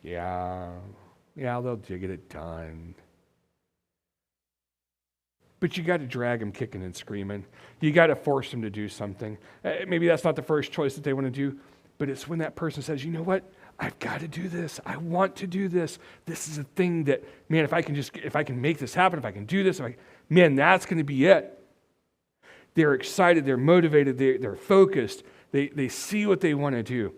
Yeah, they'll get it done. But you got to drag them kicking and screaming. You got to force them to do something. Maybe that's not the first choice that they want to do, but it's when that person says, you know what? I've got to do this. I want to do this. This is a thing that, man, if I can make this happen, if I can do this, man, that's going to be it. They're excited. They're motivated. They're focused. They see what they want to do.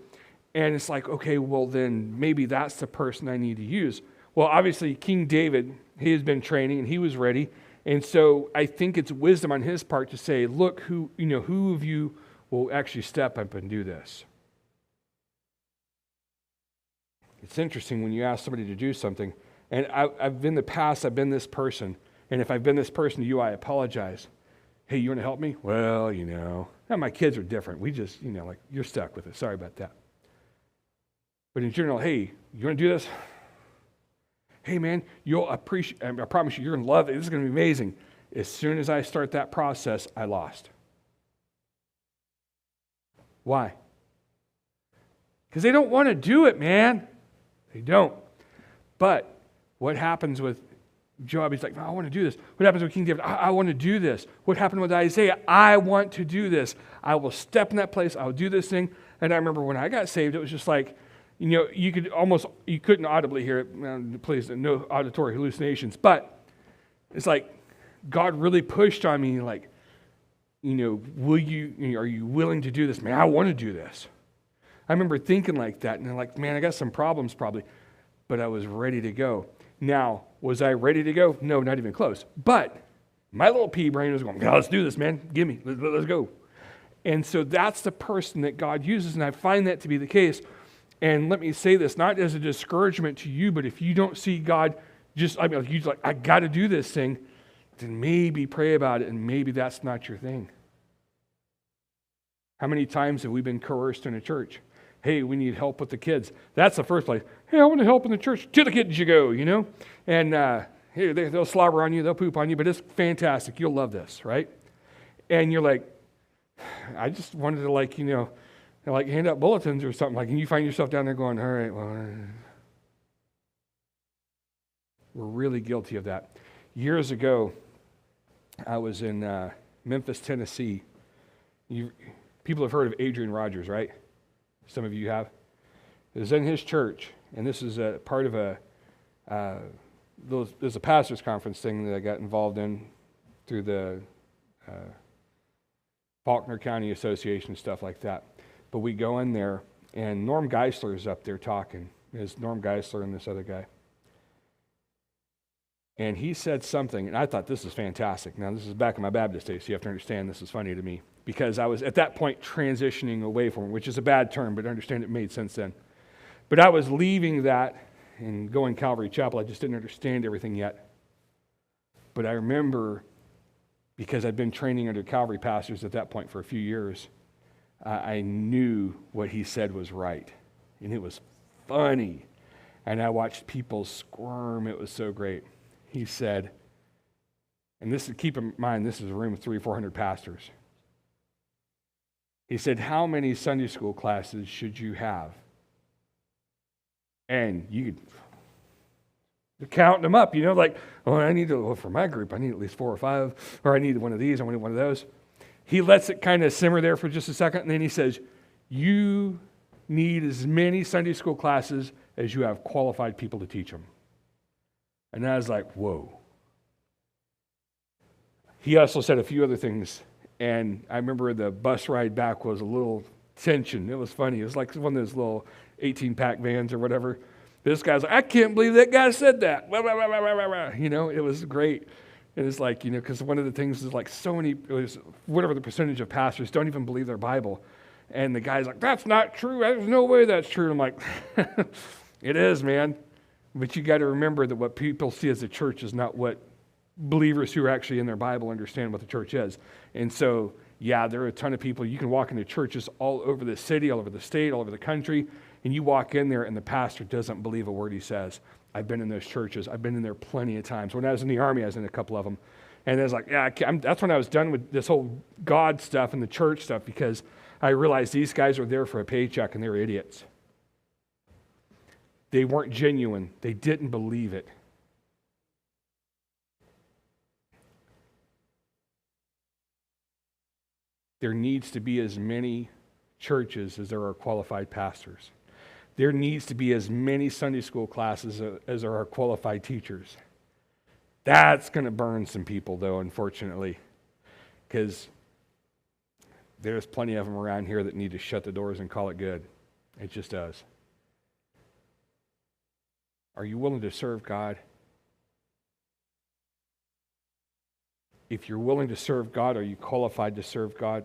And it's like, okay, well, then maybe that's the person I need to use. Well, obviously, King David, he has been training and he was ready. And so I think it's wisdom on his part to say, look, who of you will actually step up and do this? It's interesting when you ask somebody to do something, and I've been this person, and if I've been this person to you, I apologize. Hey, you want to help me? Well, my kids are different. We just, you're stuck with it. Sorry about that. But in general, hey, you want to do this? Hey, man, you'll appreciate, I promise you, you're going to love it. This is going to be amazing. As soon as I start that process, I lost. Why? Because they don't want to do it, man. They don't. But what happens with Joab? He's like, I want to do this. What happens with King David? I want to do this. What happened with Isaiah? I want to do this. I will step in that place. I will do this thing. And I remember when I got saved, it was just like, you couldn't audibly hear it. Please, no auditory hallucinations. But it's like God really pushed on me, like, are you willing to do this? Man, I want to do this. I remember thinking like that, and I'm like, man, I got some problems probably, but I was ready to go. Now, was I ready to go? No, not even close. But my little pea brain was going, yeah, let's do this, man. Give me, let's go. And so that's the person that God uses, and I find that to be the case. And let me say this, not as a discouragement to you, but if you don't see God I got to do this thing, then maybe pray about it, and maybe that's not your thing. How many times have we been coerced in a church? Hey, we need help with the kids. That's the first place. Hey, I want to help in the church. To the kids you go, And hey, they'll slobber on you, they'll poop on you, but it's fantastic. You'll love this, right? And you're like, I just wanted to hand out bulletins or something, and you find yourself down there going, all right, well, we're really guilty of that. Years ago, I was in Memphis, Tennessee. People have heard of Adrian Rogers, right? Some of you have. It was in his church, and this is a part of there's a pastor's conference thing that I got involved in through the Faulkner County Association, stuff like that. But we go in there, and Norm Geisler is up there talking. There's Norm Geisler and this other guy. And he said something, and I thought, this is fantastic. Now, this is back in my Baptist days, so you have to understand this is funny to me, because I was, at that point, transitioning away from it, which is a bad term, but I understand it made sense then. But I was leaving that and going Calvary Chapel. I just didn't understand everything yet. But I remember, because I'd been training under Calvary pastors at that point for a few years, I knew what he said was right. And it was funny. And I watched people squirm. It was so great. He said, and this, keep in mind, this is a room of 300-400 pastors. He said, how many Sunday school classes should you have? And you're counting them up, for my group, I need at least 4 or 5, or I need one of these, I want one of those. He lets it kind of simmer there for just a second, and then he says, you need as many Sunday school classes as you have qualified people to teach them. And I was like, whoa. He also said a few other things, and I remember the bus ride back was a little tension. It was funny. It was like one of those little 18-pack vans or whatever. This guy's like, I can't believe that guy said that. It was great. And it's like, because one of the things is like so many, whatever the percentage of pastors don't even believe their Bible. And the guy's like, that's not true. There's no way that's true. And I'm like, it is, man. But you got to remember that what people see as a church is not what believers who are actually in their Bible understand what the church is. And so, yeah, there are a ton of people. You can walk into churches all over the city, all over the state, all over the country, and you walk in there and the pastor doesn't believe a word he says. I've been in those churches. I've been in there plenty of times. When I was in the Army, I was in a couple of them. And I was like, that's when I was done with this whole God stuff and the church stuff, because I realized these guys are there for a paycheck and they're idiots. They weren't genuine. They didn't believe it. There needs to be as many churches as there are qualified pastors. There needs to be as many Sunday school classes as there are qualified teachers. That's going to burn some people, though, unfortunately, because there's plenty of them around here that need to shut the doors and call it good. It just does. Are you willing to serve God? If you're willing to serve God, are you qualified to serve God?